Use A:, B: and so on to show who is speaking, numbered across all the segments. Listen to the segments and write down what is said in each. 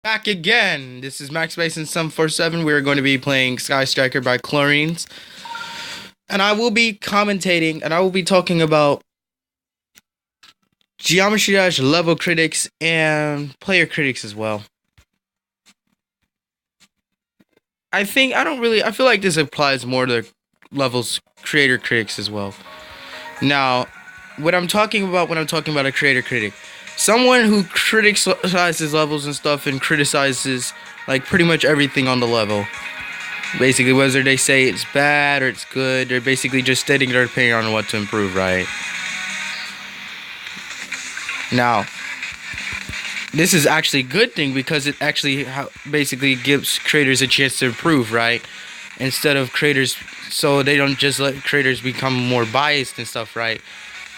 A: Back again. This is Max Base and Some 47. We are going to be playing Sky Striker by Chlorines. And I will be commentating and I will be talking about Geometry Dash level critics and player critics as well. I feel like this applies more to levels creator critics as well. Now, what I'm talking about when I'm talking about a creator critic, someone who criticizes levels and stuff and criticizes like pretty much everything on the level. Basically, whether they say it's bad or it's good, they're basically just stating their opinion on what to improve, right? Now, this is actually a good thing because it actually basically gives creators a chance to improve, right? Instead of creators, so they don't just let creators become more biased and stuff, right?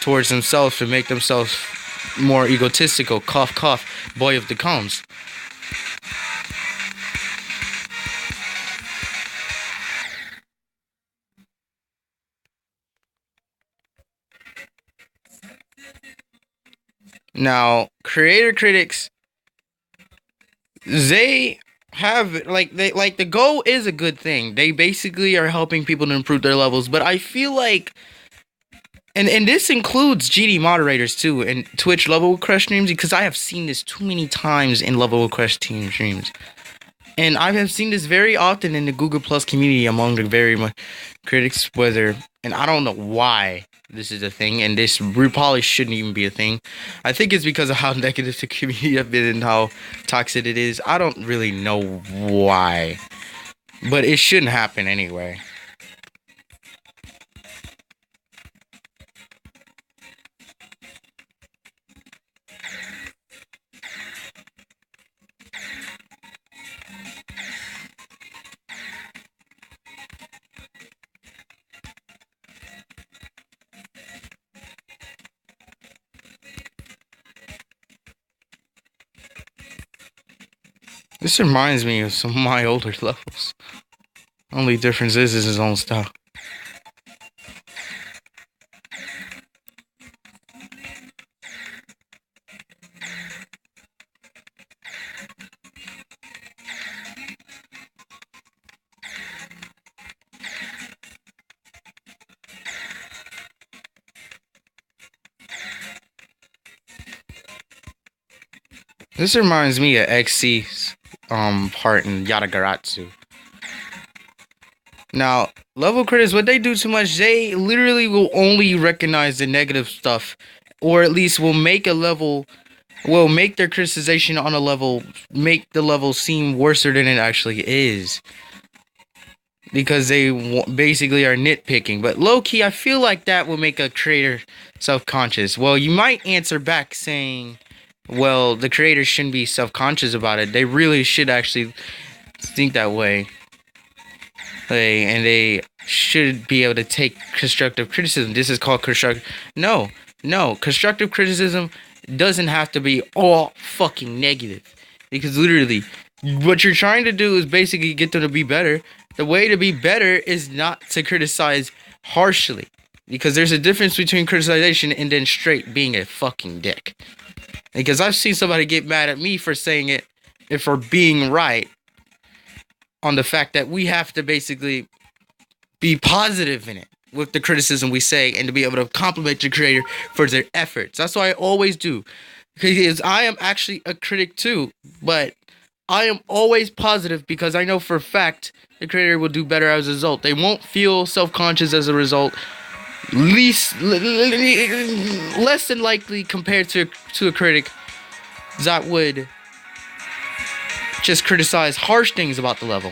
A: Towards themselves to make themselves more egotistical. Cough, cough, boy of the combs. Now, creator critics, they have the goal is a good thing. They basically are helping people to improve their levels, but I feel like and this includes GD moderators too and Twitch level crush streams, because I have seen this too many times in level crush team streams. And I have seen this very often in the Google Plus community among the very critics, and I don't know why this is a thing, and this probably shouldn't even be a thing. I think it's because of how negative the community have been and how toxic it is. I don't really know why, but it shouldn't happen anyway. This reminds me of some of my older levels. Only difference is his own style. This reminds me of XC's part in Yadagaratsu. Now, level critics, what they do too much, they literally will only recognize the negative stuff, or at least will make their criticization on a level, make the level seem worse than it actually is. Because they basically are nitpicking. But low-key, I feel like that will make a creator self-conscious. Well, you might answer back saying, well, the creators shouldn't be self-conscious about it. They really should actually think that way. And they should be able to take constructive criticism. This is called constructive. No. Constructive criticism doesn't have to be all fucking negative. Because literally, what you're trying to do is basically get them to be better. The way to be better is not to criticize harshly. Because there's a difference between criticization and then straight being a fucking dick. Because I've seen somebody get mad at me for saying it and for being right on the fact that we have to basically be positive in it with the criticism we say and to be able to compliment the creator for their efforts. That's what I always do. Because I am actually a critic too, but I am always positive because I know for a fact the creator will do better as a result. They won't feel self-conscious as a result. Less than likely compared to a critic that would just criticize harsh things about the level.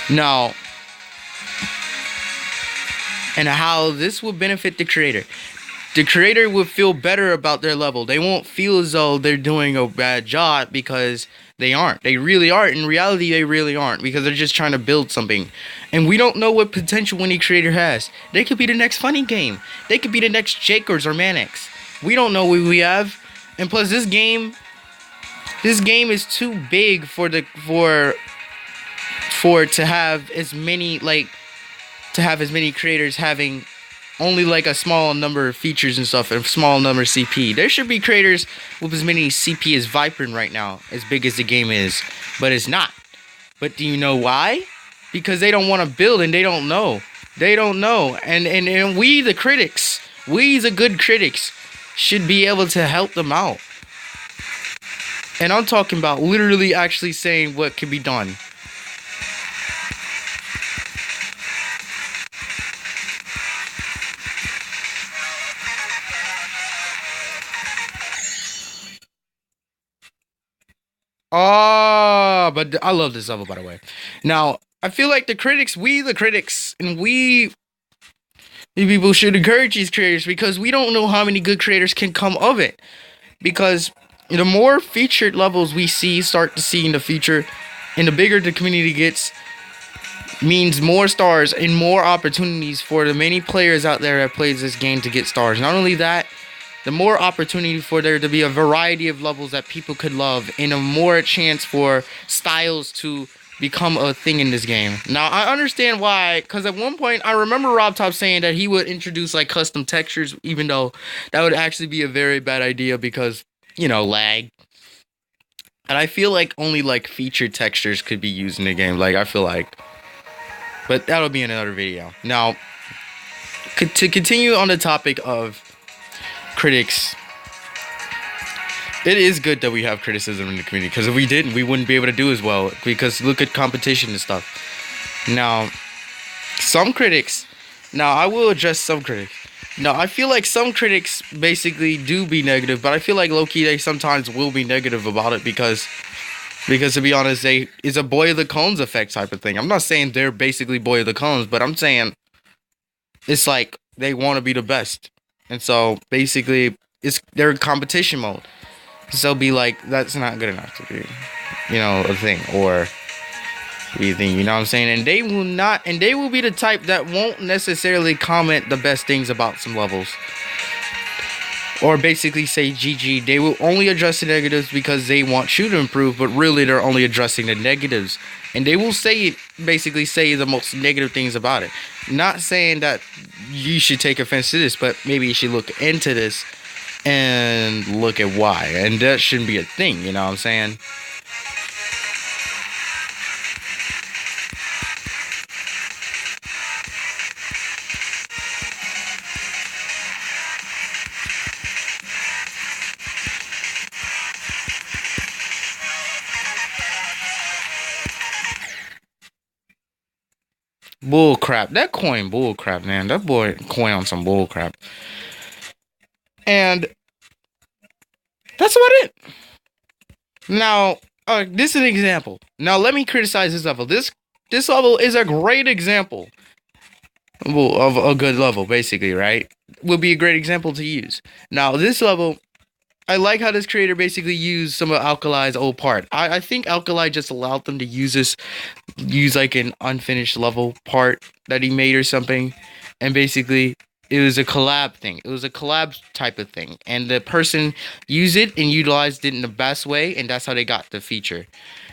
A: Now, and how this will benefit the creator. The creator will feel better about their level. They won't feel as though they're doing a bad job because they aren't. They really aren't. In reality, they really aren't because they're just trying to build something. And we don't know what potential any creator has. They could be the next funny game. They could be the next Jakers or Manix. We don't know what we have. And plus, this game is too big for it to have as many creators having only like a small number of features and stuff, and a small number of CP. There should be creators with as many CP as Viper right now, as big as the game is, but it's not. But do you know why? Because they don't want to build and they don't know. They don't know. And we, the critics, we, the good critics, should be able to help them out. And I'm talking about literally actually saying what can be done. Oh, but I love this level, by the way. Now, I feel like the critics, we, the critics, and we people should encourage these creators because we don't know how many good creators can come of it. Because the more featured levels we start to see in the future, and the bigger the community gets, means more stars and more opportunities for the many players out there that plays this game to get stars. Not only that, the more opportunity for there to be a variety of levels that people could love, and a more chance for styles to become a thing in this game. Now, I understand why, because at one point, I remember Rob Top saying that he would introduce, like, custom textures, even though that would actually be a very bad idea because, you know, lag. And I feel like only, like, featured textures could be used in the game. Like, I feel like... But that'll be in another video. Now, to continue on the topic of critics, it is good that we have criticism in the community, because if we didn't, we wouldn't be able to do as well, because look at competition and stuff. Now, some critics, now I will address some critics. Now, I feel like some critics basically do be negative, but I feel like low-key they sometimes will be negative about it because to be honest, it's a boy of the cones effect type of thing. I'm not saying they're basically boy of the cones, but I'm saying it's like they want to be the best. And so basically they're in competition mode. So be like, that's not good enough to be, you know, a thing, or anything, you know what I'm saying? And they will be the type that won't necessarily comment the best things about some levels, or basically say GG. They will only address the negatives because they want you to improve, but really they're only addressing the negatives. And they will basically say the most negative things about it. Not saying that you should take offense to this, but maybe you should look into this and look at why. And that shouldn't be a thing, you know what I'm saying? Bull crap. That coin bull crap, man. That boy coin on some bull crap. And that's about it. Now, this is an example. Now, let me criticize this level. This level is a great example of a good level, basically, right? Will be a great example to use. Now, this level, I like how this creator basically used some of Alkali's old part. I think Alkali just allowed them to use like an unfinished level part that he made or something. And basically, it was a collab thing. It was a collab type of thing. And the person used it and utilized it in the best way. And that's how they got the feature.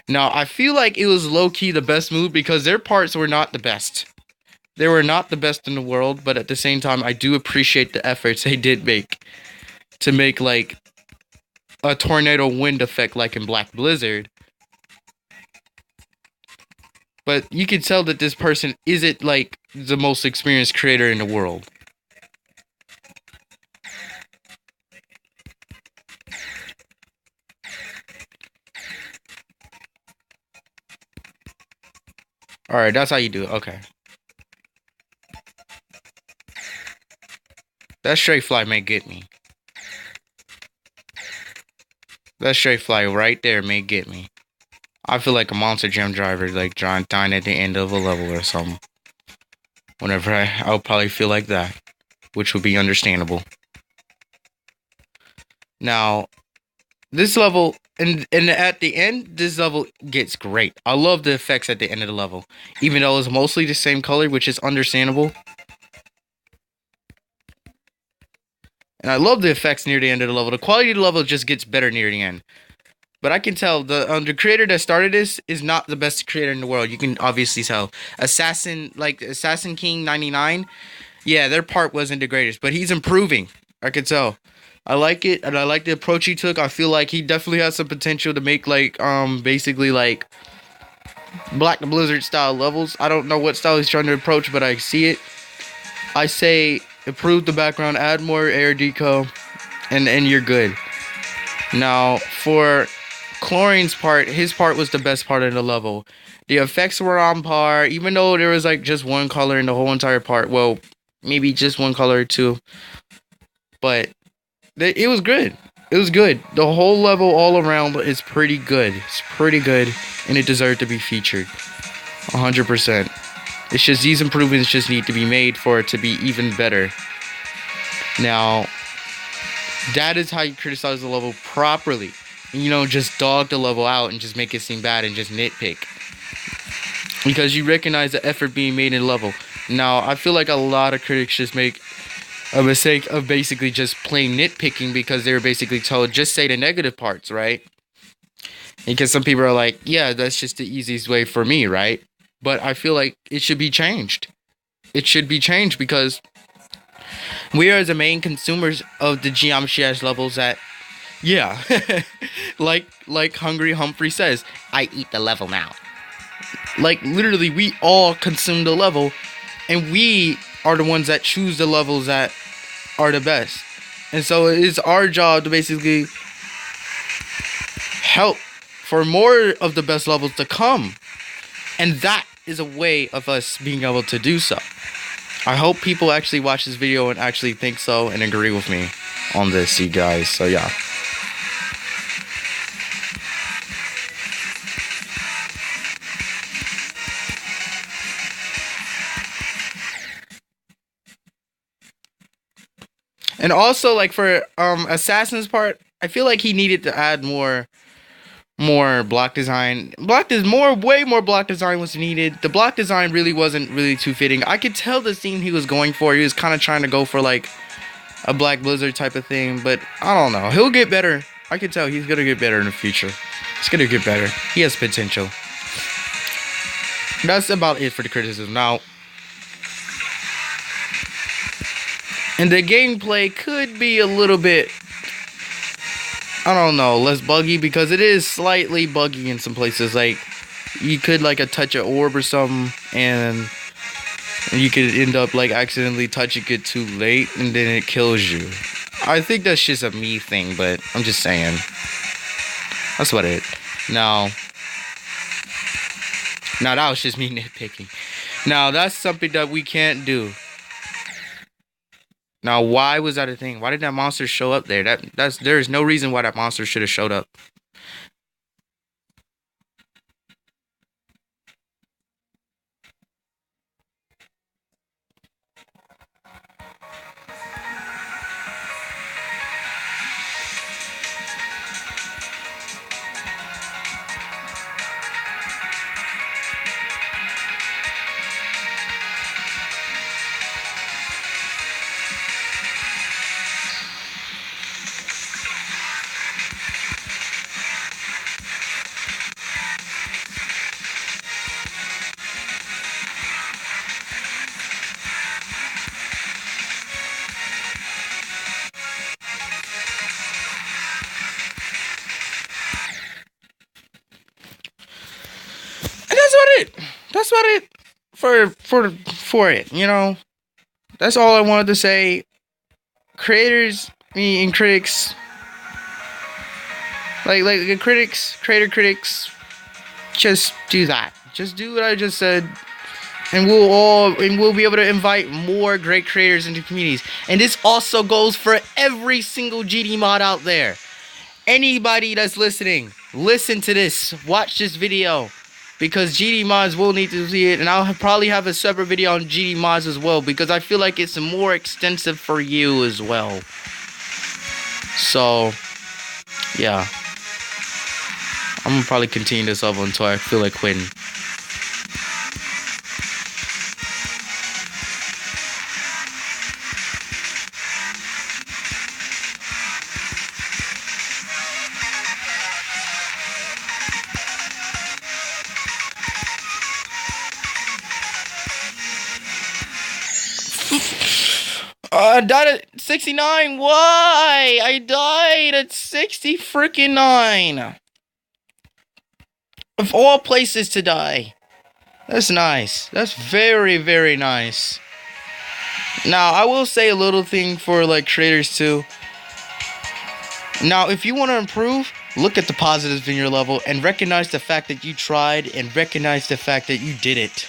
A: Now, I feel like it was low-key the best move because their parts were not the best. They were not the best in the world. But at the same time, I do appreciate the efforts they did make to make, like, a tornado wind effect like in Black Blizzard. But you can tell that this person isn't like the most experienced creator in the world. Alright, that's how you do it. Okay. That straight fly may get me. That straight fly right there may get me. I feel like a monster gem driver, like dying at the end of a level or something. Whenever I'll probably feel like that, which would be understandable. Now, this level, and at the end, this level gets great. I love the effects at the end of the level, even though it's mostly the same color, which is understandable. And I love the effects near the end of the level. The quality of the level just gets better near the end. But I can tell the creator that started this is not the best creator in the world. You can obviously tell. Assassin King 99 Yeah, their part wasn't the greatest, but he's improving. I could tell. I like it, and I like the approach he took. I feel like he definitely has some potential to make like basically like Black the Blizzard style levels. I don't know what style he's trying to approach, but I see it. I say improve the background, add more air deco, and you're good. Now for Chlorine's part, his part was the best part of the level. The effects were on par, even though there was like just one color in the whole entire part. Well, maybe just one color or two, but it was good. It was good. The whole level all around is pretty good. It's pretty good, and it deserved to be featured. 100%. It's just these improvements just need to be made for it to be even better. Now, that is how you criticize the level properly. You know, just dog the level out and just make it seem bad and just nitpick. Because you recognize the effort being made in the level. Now, I feel like a lot of critics just make a mistake of basically just plain nitpicking because they were basically told just say the negative parts, right? Because some people are like, yeah, that's just the easiest way for me, right? But I feel like it should be changed. It should be changed because we are the main consumers of the geometry edge levels that, yeah, like Hungry Humphrey says, I eat the level now. Like literally, we all consume the level, and we are the ones that choose the levels that are the best. And so it is our job to basically help for more of the best levels to come. And that is a way of us being able to do so. I hope people actually watch this video and actually think so and agree with me on this, you guys. So yeah. And also like for Assassin's part, I feel like he needed to add more block design. Way more block design was needed. The block design really wasn't really too fitting. I could tell the theme he was going for. He was kind of trying to go for like a Black Blizzard type of thing, but I don't know. He'll get better. I could tell he's gonna get better in the future. He's gonna get better. He has potential. That's about it for the criticism. Now, and the gameplay could be a little bit, I don't know, less buggy because it is slightly buggy in some places. Like you could like a touch an orb or something and you could end up like accidentally touching it too late and then it kills you. I think that's just a me thing, but I'm just saying. That's what it. Now that was just me nitpicking. Now that's something that we can't do. Now, why was that a thing? Why did that monster show up there? There is no reason why that monster should have showed up. And that's what it for it, you know. That's all I wanted to say. Creators, and critics, like creator critics, just do that. Just do what I just said, and we'll be able to invite more great creators into communities. And this also goes for every single GD mod out there. Anybody that's listening, listen to this, watch this video, because GD mods will need to see it, and I'll probably have a separate video on GD mods as well, because I feel like it's more extensive for you as well. So, yeah. I'm gonna probably continue this level until I feel like quitting. I died at 69. Why? I died at 60 freaking 9. Of all places to die. That's nice. That's very, very nice. Now, I will say a little thing for like traders too. Now, if you want to improve, look at the positives in your level and recognize the fact that you tried and recognize the fact that you did it.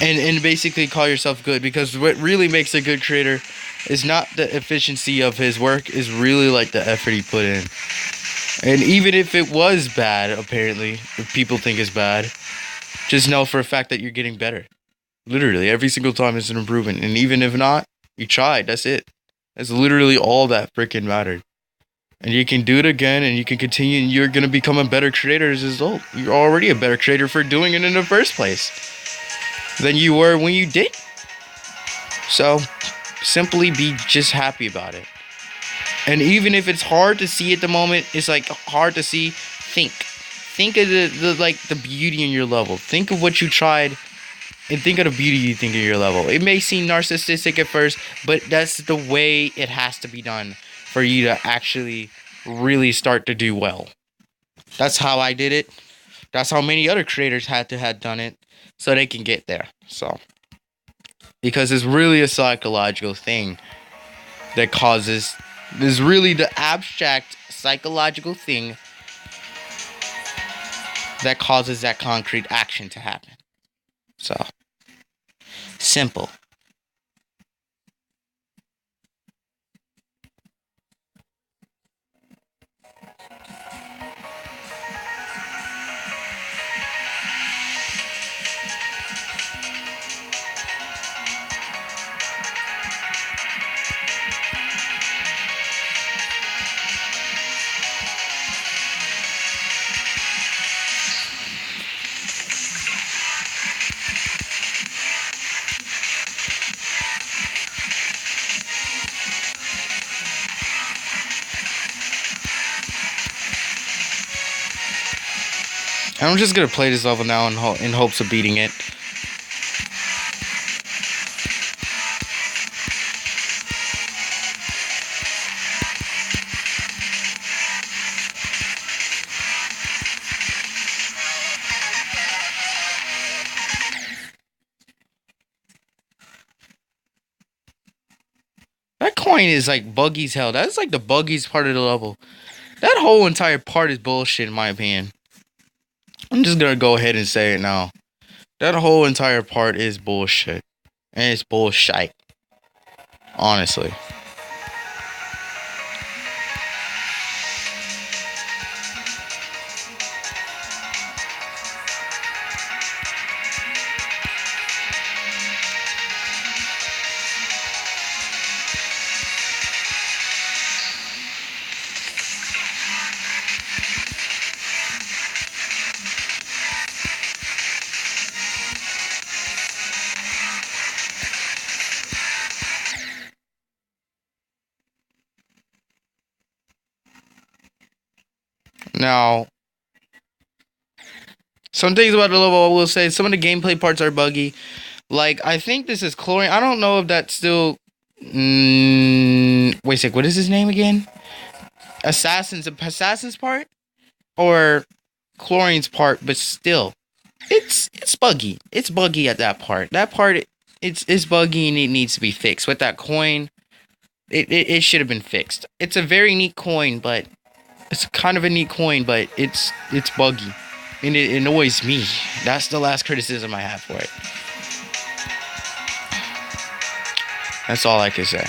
A: And basically call yourself good, because what really makes a good trader is not the efficiency of his work, is really like the effort he put in. And even if it was bad, apparently, if people think it's bad, just know for a fact that you're getting better. Literally, every single time it's an improvement. And even if not, you tried. That's it. That's literally all that freaking mattered. And you can do it again, and you can continue, and you're going to become a better trader as a result. You're already a better trader for doing it in the first place than you were when you did. So, simply be just happy about it. And even if it's hard to see at the moment, it's like hard to see, think of the beauty in your level. Think of what you tried, and think of the beauty you think of your level. It may seem narcissistic at first, but that's the way it has to be done for you to actually really start to do well. That's how I did it. That's how many other creators had to have done it so they can get there. So, because it's really a psychological thing that causes, is really the abstract psychological thing that causes that concrete action to happen. So, simple. I'm just gonna play this level now in hopes of beating it. That coin is like buggy as hell. That's like the buggiest part of the level. That whole entire part is bullshit in my opinion. I'm just gonna go ahead and say it now. That whole entire part is bullshit. And it's bullshit. Honestly. Now, some things about the level I will say, some of the gameplay parts are buggy. Like, I think this is chlorine. I don't know if that's still... wait a sec, what is his name again? Assassin's part? Or chlorine's part, but still. It's buggy. It's buggy at that part. That part, it's buggy and it needs to be fixed. With that coin, it should have been fixed. It's a very neat coin, but... It's kind of a neat coin, but it's buggy. And it annoys me. That's the last criticism I have for it. That's all I can say.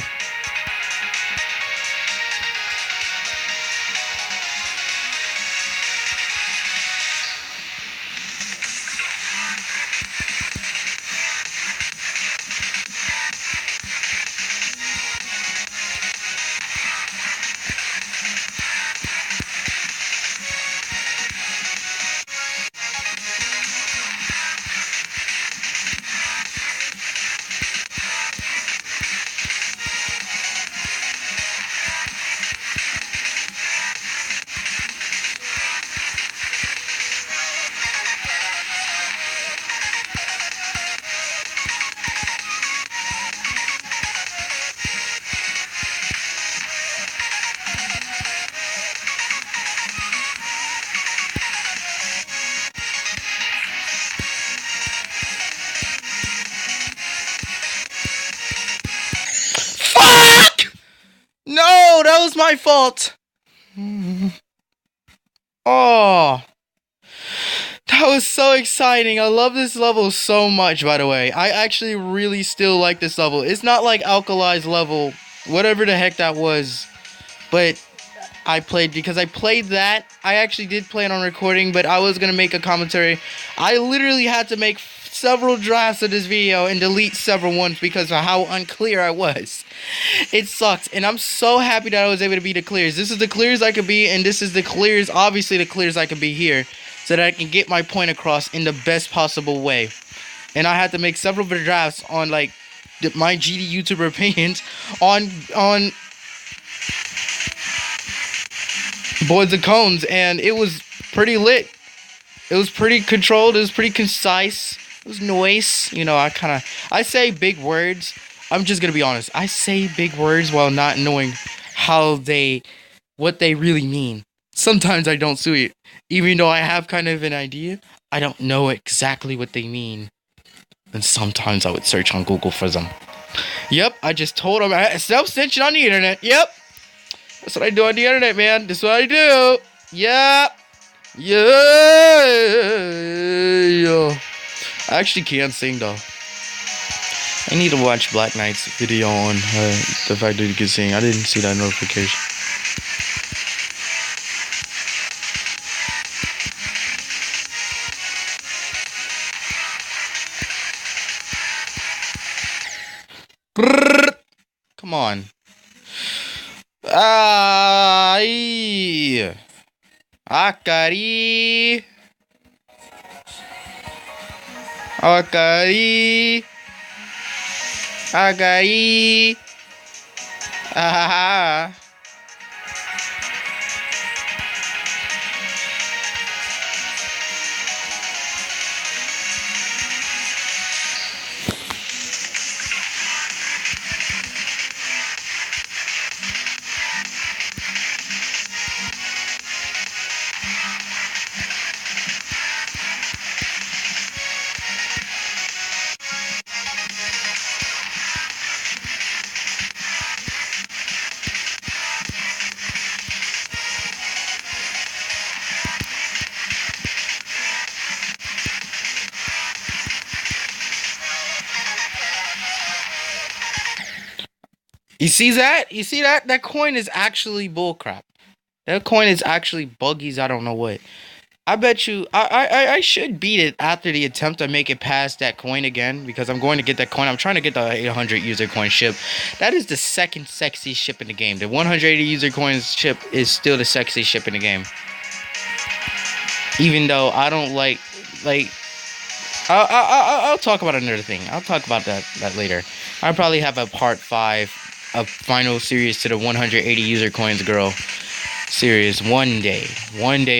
A: my fault. Oh, that was so exciting. I love this level so much, by the way. I actually really still like this level. It's not like Alkali's level, whatever the heck that was. But I played, because I played that. I actually did play it on recording, but I was going to make a commentary. I literally had to make several drafts of this video and delete several ones because of how unclear I was. It sucked, and I'm so happy that I was able to be the clearest. This is the clearest I could be, and this is the clearest, obviously the clearest I could be here, so that I can get my point across in the best possible way. And I had to make several drafts on, like, my GD YouTuber opinions on Boards and Cones, and it was pretty lit. It was pretty controlled. It was pretty concise. It was nice. You know, I say big words. I'm just gonna be honest. I say big words while not knowing what they really mean. Sometimes I don't see it. Even though I have kind of an idea, I don't know exactly what they mean. And sometimes I would search on Google for them. Yep, I just told them. Self-snitching on the internet. Yep. That's what I do on the internet, man. That's what I do. Yep. Yeah. I actually can't sing, though. I need to watch Black Knight's video on the fact that he can sing. I didn't see that notification. Come on. Ai. Akari. Akari. Akari. Ah. You see that? You see that? That coin is actually bullcrap. That coin is actually buggies. I don't know what. I bet you I should beat it after the attempt to make it past that coin again, because I'm going to get that coin. I'm trying to get the 800 user coin ship. That is the second sexy ship in the game. The 180 user coins ship is still the sexy ship in the game. Even though I don't like I'll talk about another thing. I'll talk about that later. I'll probably have a part 5, a final series to the 180 user coins girl series one day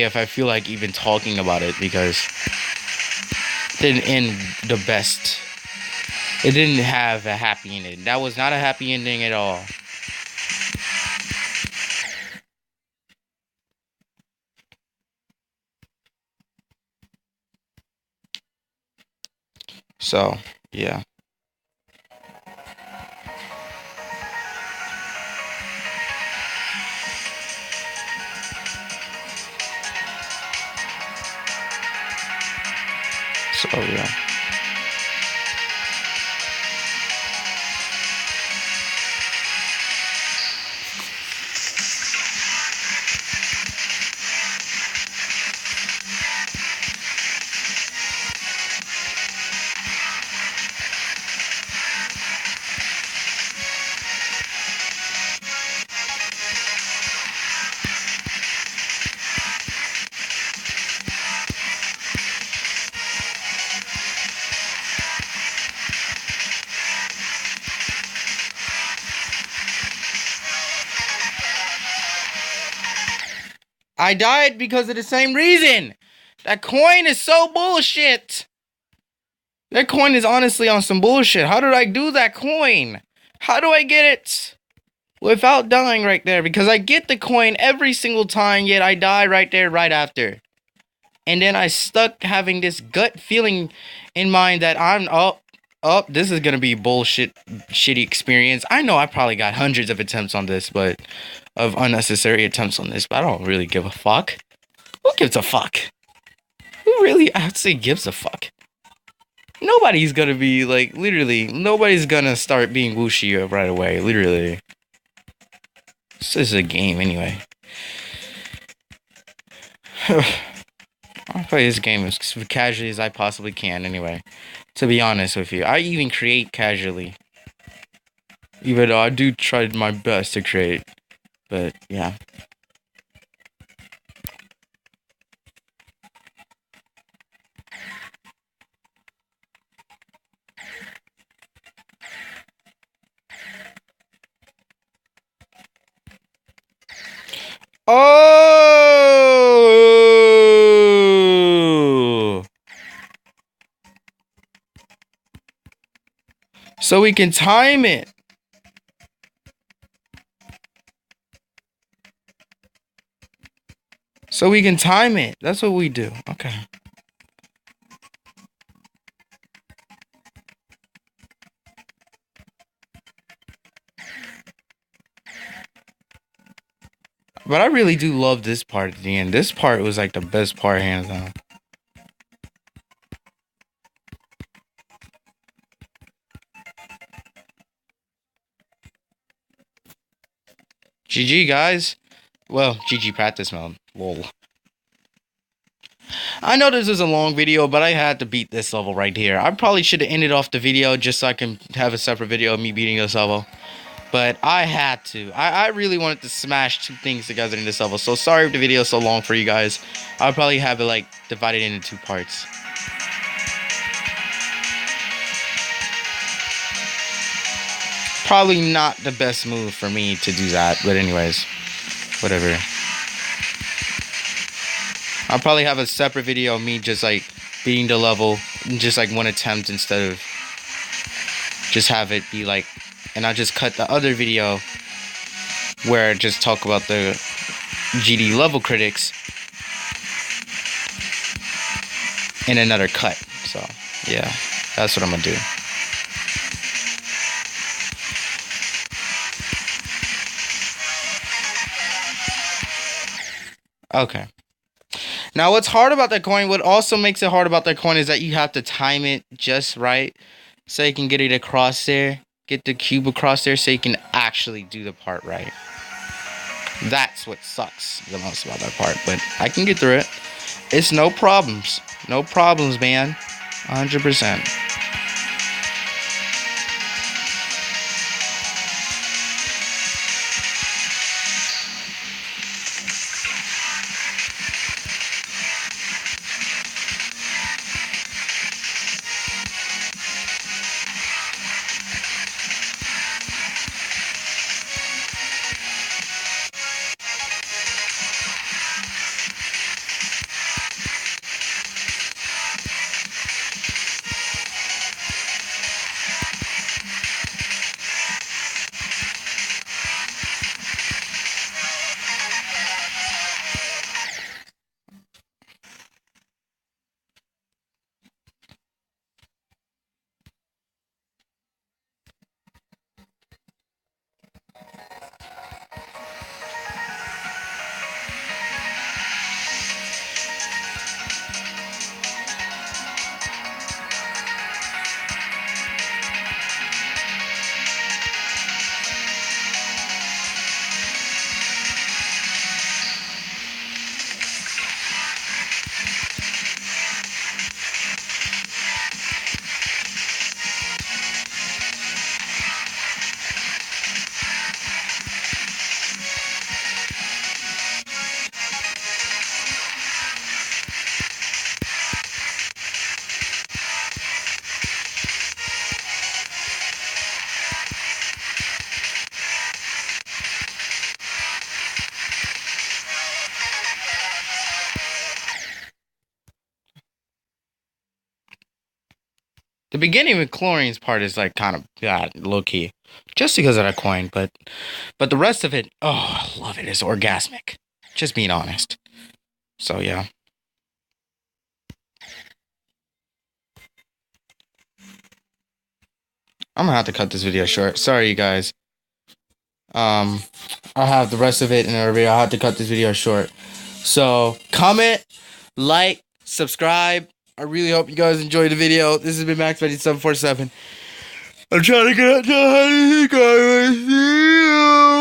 A: if I feel like even talking about it, because it didn't end the best. It didn't have a happy ending. That was not a happy ending at all. So yeah. So yeah. I died because of the same reason. That coin is so bullshit. That coin is honestly on some bullshit. How did I do that coin? How do I get it without dying right there? Because I get the coin every single time, yet I die right there, right after. And then I stuck having this gut feeling in mind that this is gonna be bullshit, shitty experience. I know I probably got hundreds of attempts on this, but of unnecessary attempts on this, but I don't really give a fuck. Who gives a fuck? Who really actually gives a fuck? Nobody's gonna be like, literally, nobody's gonna start being whooshy right away. Literally, this is a game anyway. I'll play this game as casually as I possibly can anyway. To be honest with you, I even create casually. Even though I do try my best to create. But yeah. Oh! So we can time it. So we can time it. That's what we do. Okay. But I really do love this part at the end. This part was like the best part, hands down. GG, guys. Well, GG practice mode. Lol. I know this is a long video, but I had to beat this level right here. I probably should have ended off the video just so I can have a separate video of me beating this level. But I had to. I really wanted to smash two things together in this level. So sorry if the video is so long for you guys. I'll probably have it like divided into two parts. Probably not the best move for me to do that. But anyways, whatever. I'll probably have a separate video of me just like beating the level in just like one attempt instead of just have it be like, and I'll just cut the other video where I just talk about the GD level critics in another cut. So yeah, that's what I'm gonna do. Okay. Now, what's hard about that coin, what also makes it hard about that coin is that you have to time it just right so you can get it across there, get the cube across there so you can actually do the part right. That's what sucks the most about that part, but I can get through it. It's no problems. No problems, man. 100%. The beginning with chlorine's part is like kind of low key, just because of that coin. But the rest of it, oh, I love it. It's orgasmic. Just being honest. So yeah. I'm gonna have to cut this video short. Sorry, you guys. I'll have the rest of it in our video. I'll have to cut this video short. So comment, like, subscribe. I really hope you guys enjoyed the video. This has been Max747. I'm trying to get up to 100 guys. See you.